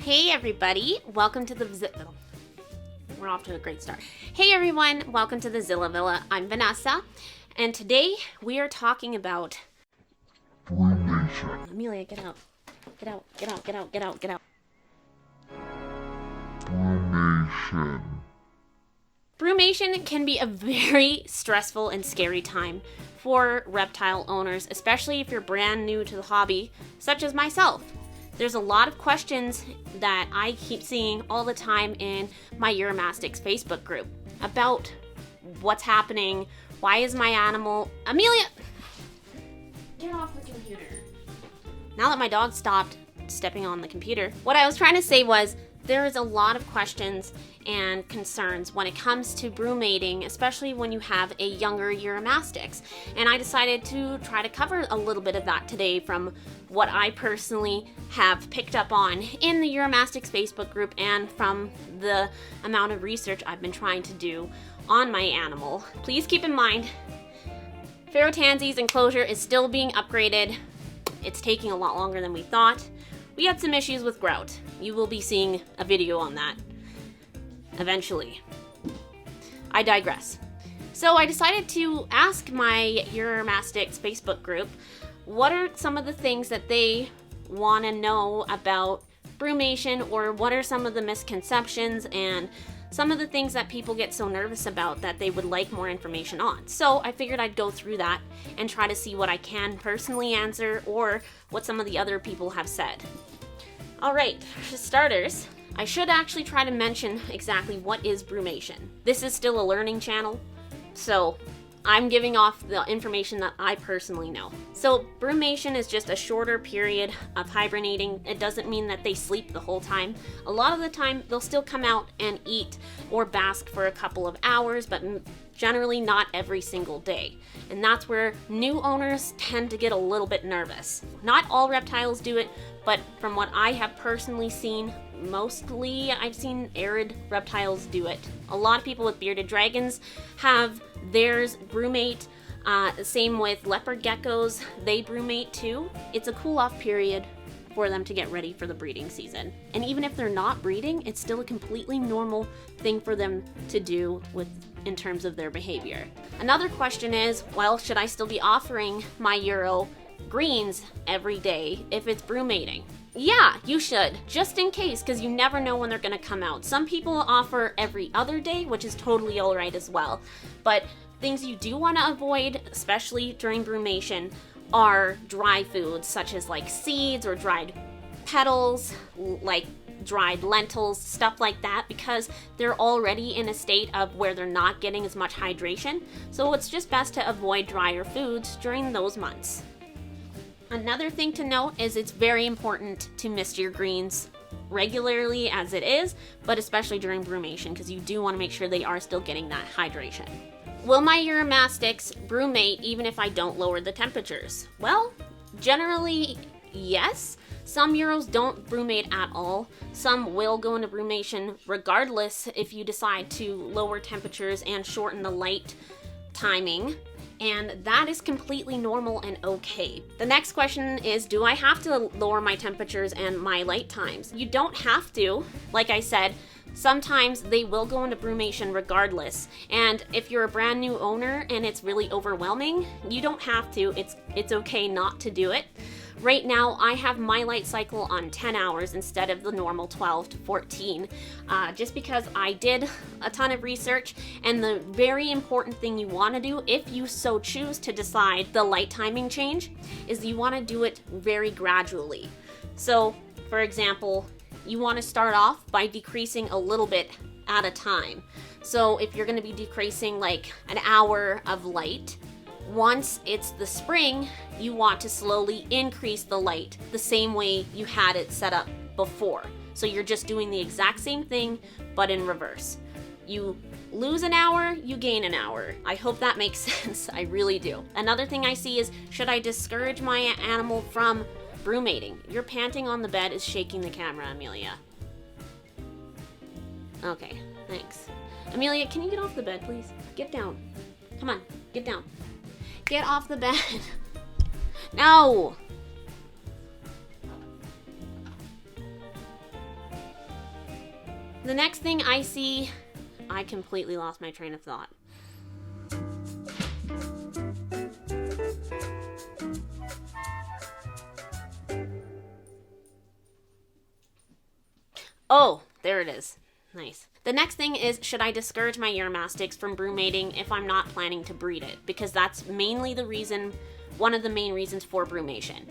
Hey everybody, welcome to the We're off to a great start. Hey everyone, welcome to the Zilla Villa. I'm Vanessa, and today we are talking about Brumation. Amelia, get out. Get out, get out, get out, get out, get out. Brumation. Brumation can be a very stressful and scary time for reptile owners, especially if you're brand new to the hobby, such as myself. There's a lot of questions that I keep seeing all the time in my Uromastyx Facebook group about what's happening, why is my animal... Amelia! Get off the computer. Now that my dog stopped stepping on the computer, what I was trying to say was there is a lot of questions and concerns when it comes to brumating, especially when you have a younger Uromastyx. And I decided to try to cover a little bit of that today from what I personally have picked up on in the Uromastyx Facebook group and from the amount of research I've been trying to do on my animal. Please keep in mind, Ferrotansi's enclosure is still being upgraded. It's taking a lot longer than we thought. We had some issues with grout. You will be seeing a video on that eventually. I digress. So I decided to ask my Uromastyx Facebook group what are some of the things that they want to know about brumation, or what are some of the misconceptions and some of the things that people get so nervous about that they would like more information on. So I figured I'd go through that and try to see what I can personally answer or what some of the other people have said. Alright, for starters, I should actually try to mention exactly what is brumation. This is still a learning channel, so I'm giving off the information that I personally know. So brumation is just a shorter period of hibernating. It doesn't mean that they sleep the whole time. A lot of the time they'll still come out and eat or bask for a couple of hours, but generally not every single day. And that's where new owners tend to get a little bit nervous. Not all reptiles do it, but from what I have personally seen, mostly I've seen arid reptiles do it. A lot of people with bearded dragons have theirs brumate. Same with leopard geckos, they brumate too. It's a cool off period for them to get ready for the breeding season. And even if they're not breeding, it's still a completely normal thing for them to do in terms of their behavior. Another question is, well, should I still be offering my Euro greens every day if it's brumating? Yeah, you should, just in case, because you never know when they're going to come out. Some people offer every other day, which is totally alright as well. But things you do want to avoid, especially during brumation, are dry foods, such as like seeds or dried petals, like dried lentils, stuff like that, because they're already in a state of where they're not getting as much hydration. So it's just best to avoid drier foods during those months. Another thing to note is it's very important to mist your greens regularly as it is, but especially during brumation, because you do want to make sure they are still getting that hydration. Will my Uromastyx brumate even if I don't lower the temperatures? Well, generally, yes. Some Euros don't brumate at all. Some will go into brumation regardless if you decide to lower temperatures and shorten the light timing. And that is completely normal and okay. The next question is, do I have to lower my temperatures and my light times? You don't have to. Like I said, sometimes they will go into brumation regardless. And if you're a brand new owner and it's really overwhelming, you don't have to. It's okay not to do it. Right now, I have my light cycle on 10 hours instead of the normal 12 to 14, just because I did a ton of research, and the very important thing you want to do, if you so choose to decide the light timing change, is you want to do it very gradually. So, for example, you want to start off by decreasing a little bit at a time. So if you're going to be decreasing like an hour of light, once it's the spring, you want to slowly increase the light the same way you had it set up before. So you're just doing the exact same thing, but in reverse. You lose an hour, you gain an hour. I hope that makes sense. I really do. Another thing I see is, should I discourage my animal from brumating? Your panting on the bed is shaking the camera, Amelia. Okay, thanks. Amelia, can you get off the bed, please? Get down. Come on, get down. Get off the bed. No! The next thing I see, I completely lost my train of thought. Oh, there it is. Nice. The next thing is, should I discourage my Uromastyx from broodmating if I'm not planning to breed it? Because that's mainly the reason, one of the main reasons for brumation.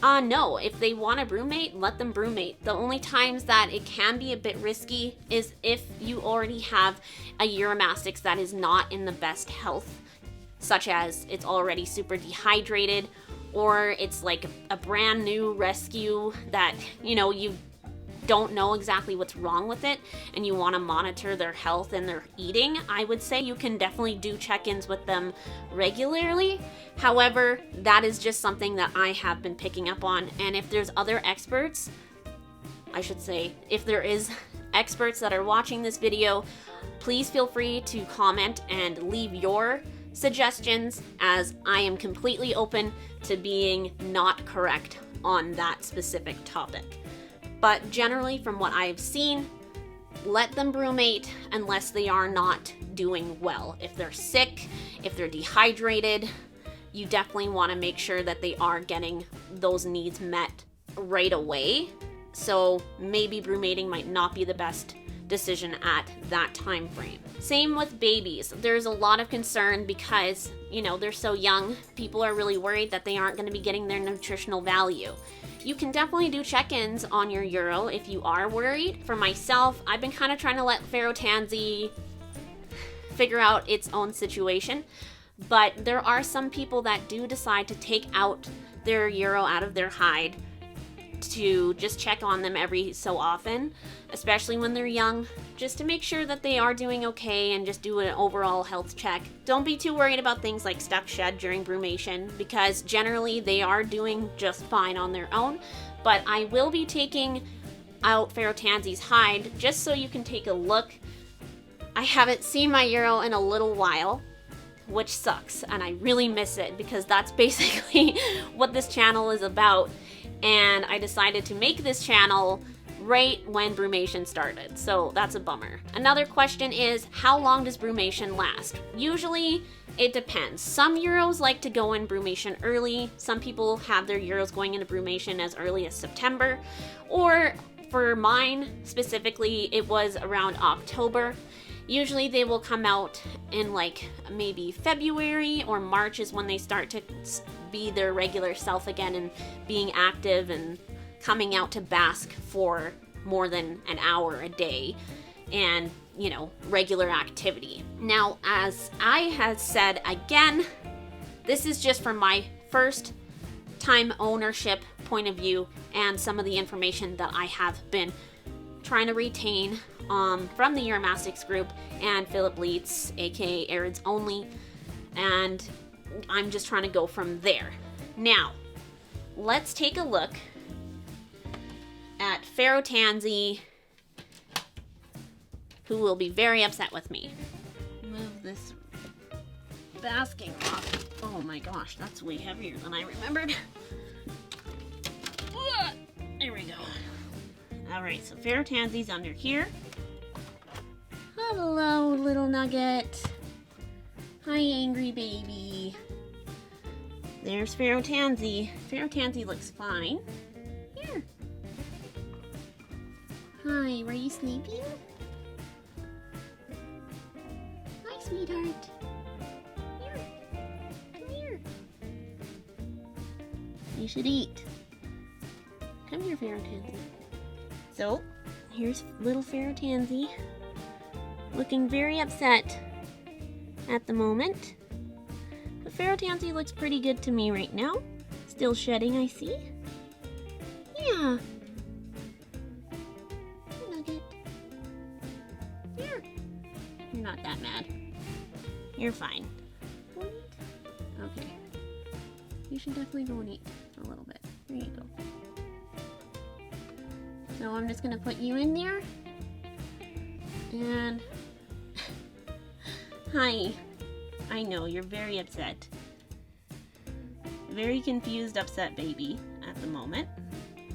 No, if they want to brumate, let them brumate. The only times that it can be a bit risky is if you already have a Uromastyx that is not in the best health, such as it's already super dehydrated, or it's like a brand new rescue that, you don't know exactly what's wrong with it and you want to monitor their health and their eating. I would say you can definitely do check-ins with them regularly. However, that is just something that I have been picking up on, and if there's other experts, I should say, if there is experts that are watching this video, please feel free to comment and leave your suggestions, as I am completely open to being not correct on that specific topic. But generally, from what I've seen, let them brumate unless they are not doing well. If they're sick, if they're dehydrated, you definitely want to make sure that they are getting those needs met right away. So maybe brumating might not be the best decision at that time frame. Same with babies. There's a lot of concern because, they're so young. People are really worried that they aren't going to be getting their nutritional value. You can definitely do check-ins on your Euro if you are worried. For myself, I've been kind of trying to let Ferrotansy figure out its own situation, but there are some people that do decide to take out their Euro out of their hide to just check on them every so often, especially when they're young, just to make sure that they are doing okay and just do an overall health check. Don't be too worried about things like stuck shed during brumation, because generally they are doing just fine on their own. But I will be taking out Ferrotansy's hide just so you can take a look. I haven't seen my Euro in a little while, which sucks, and I really miss it because that's basically what this channel is about. And I decided to make this channel right when brumation started, so that's a bummer. Another question is, how long does brumation last? Usually, it depends. Some Euros like to go in brumation early. Some people have their Euros going into brumation as early as September, or for mine specifically, it was around October. Usually they will come out in like maybe February or March is when they start to be their regular self again and being active and coming out to bask for more than an hour a day and, regular activity. Now, as I had said again, this is just from my first time ownership point of view and some of the information that I have been trying to retain from the Uromastyx group and Philip Leitz, aka Arids Only, and I'm just trying to go from there. Now, let's take a look at Ferrotansy, who will be very upset with me. Move this basking off. Oh my gosh, that's way heavier than I remembered. There we go. Alright, so Ferrotansy's under here. Hello, little nugget. Hi, angry baby. There's Ferrotansy. Ferrotansy looks fine. Here. Hi, were you sleeping? Hi, sweetheart. Here. Come here. You should eat. Come here, Ferrotansy. So, here's little Ferrotansy, looking very upset at the moment. But Ferrotansy looks pretty good to me right now. Still shedding, I see. Yeah. Nugget. Here. You're not that mad. You're fine. Go and eat? Okay. You should definitely go and eat a little bit. There you go. So I'm just gonna put you in there. And hi. I know, you're very upset. Very confused, upset baby at the moment.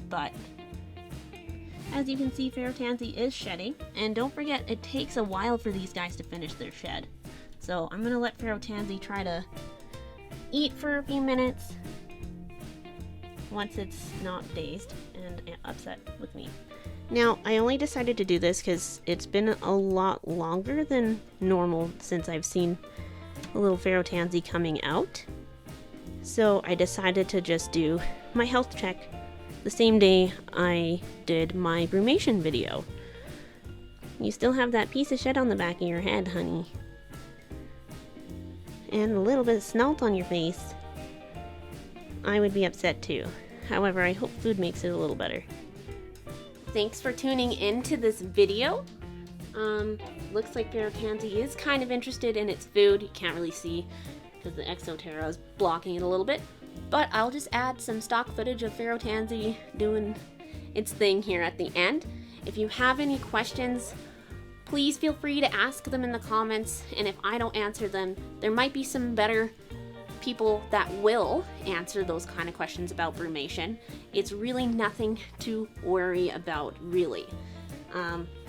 But as you can see, Ferrotansy is shedding. And don't forget, it takes a while for these guys to finish their shed. So I'm gonna let Ferrotansy try to eat for a few minutes once it's not dazed and upset with me. Now, I only decided to do this because it's been a lot longer than normal since I've seen a little Ferrotansy coming out. So I decided to just do my health check the same day I did my brumation video. You still have that piece of shit on the back of your head, honey. And a little bit of snot on your face. I would be upset too. However, I hope food makes it a little better. Thanks for tuning into this video. Looks like Ferrotansy is kind of interested in its food. You can't really see because the Exo Terra is blocking it a little bit. But I'll just add some stock footage of Ferrotansy doing its thing here at the end. If you have any questions, please feel free to ask them in the comments. And if I don't answer them, there might be some better people that will answer those kind of questions about brumation. It's really nothing to worry about, really.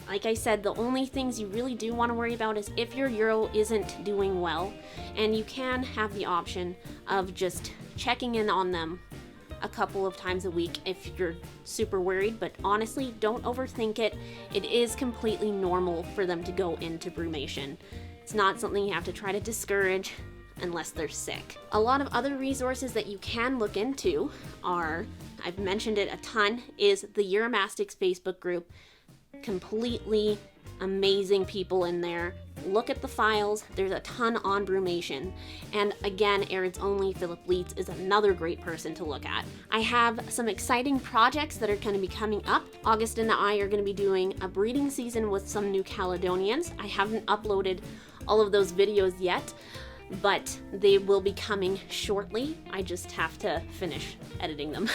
Like I said, the only things you really do want to worry about is if your Euro isn't doing well, and you can have the option of just checking in on them a couple of times a week if you're super worried, but honestly, don't overthink it. It is completely normal for them to go into brumation. It's not something you have to try to discourage unless they're sick. A lot of other resources that you can look into are, I've mentioned it a ton, is the Uromastyx Facebook group. Completely amazing people in there. Look at the files. There's a ton on brumation. And again, Arid's Only Philip Leitz is another great person to look at. I have some exciting projects that are going to be coming up. August and I are going to be doing a breeding season with some New Caledonians. I haven't uploaded all of those videos yet, but they will be coming shortly. I just have to finish editing them.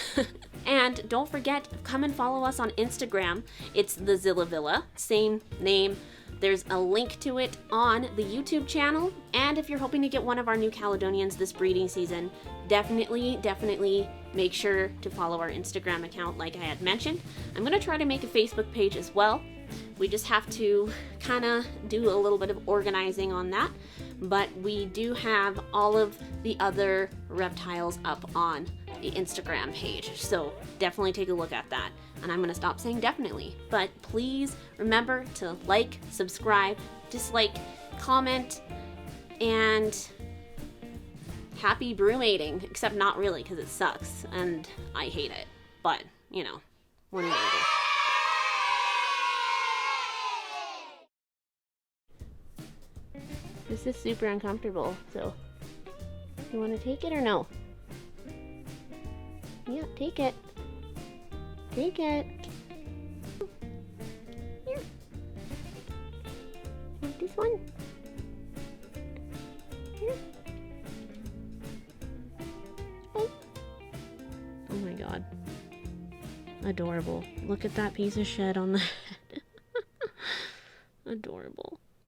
And don't forget, come and follow us on Instagram. It's the Zilla Villa, same name. There's a link to it on the YouTube channel. And if you're hoping to get one of our New Caledonians this breeding season, definitely make sure to follow our Instagram account like I had mentioned. I'm gonna try to make a Facebook page as well. We just have to kind of do a little bit of organizing on that. But we do have all of the other reptiles up on the Instagram page. So definitely take a look at that. And I'm going to stop saying definitely. But please remember to like, subscribe, dislike, comment, and happy brumating. Except not really, because it sucks and I hate it. But, you know, what are you going to do? This is super uncomfortable, so you want to take it or no? Yeah, take it. Take it. Here. Want this one? Here. Oh. Oh my god. Adorable. Look at that piece of shit on the